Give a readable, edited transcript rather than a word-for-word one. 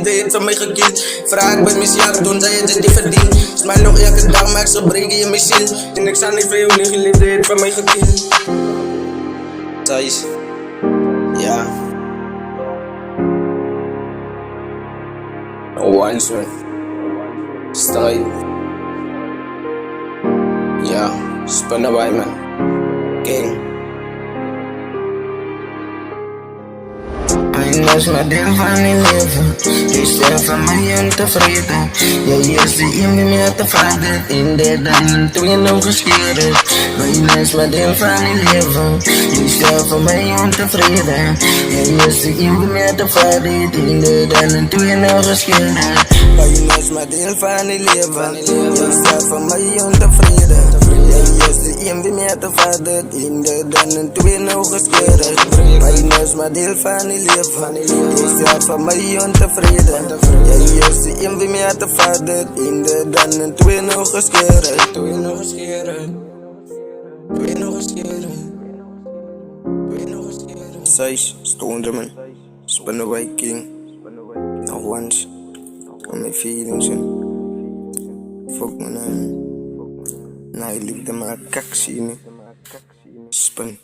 geleden heeft van mij gekild. Vraag ik bij misjaagd, doen zij het die verdient. Smile nog elke dag, maak ze breken in mijn ziel. En ik sta niet veel, niet geleden heeft van mij gekild. Thijs, ja. One son. Stay. Ja, spannen bij man. King. Eindelijk maar deel van je leven. Je stelt van mij ontevreden. Jij is de iemand meer te vader. In de dagen toen je nog gescheerd. Eindelijk maar deel van je leven. Je stelt van mij ontevreden. Jij is de iemand meer te vader. In de dagen toen je nog gescheerd. Eindelijk maar deel van je leven. Je stelt van mij ontevreden. Jij is de iemand meer te vader. In de dagen toen je nog gescheerd. Eindelijk maar deel van je leven. Je staat van mij ontevreden. Jij is de een wie mij te vader. In de dan en twee nog gescheren. Twee nog gescheren. Twee nog gescheren. Twee nog gescheren. Size, Stone man. Spinnenwijk King. Nog once. On my feelings. Fuck me nou. Nou, je liefde maar kak zien. Spin.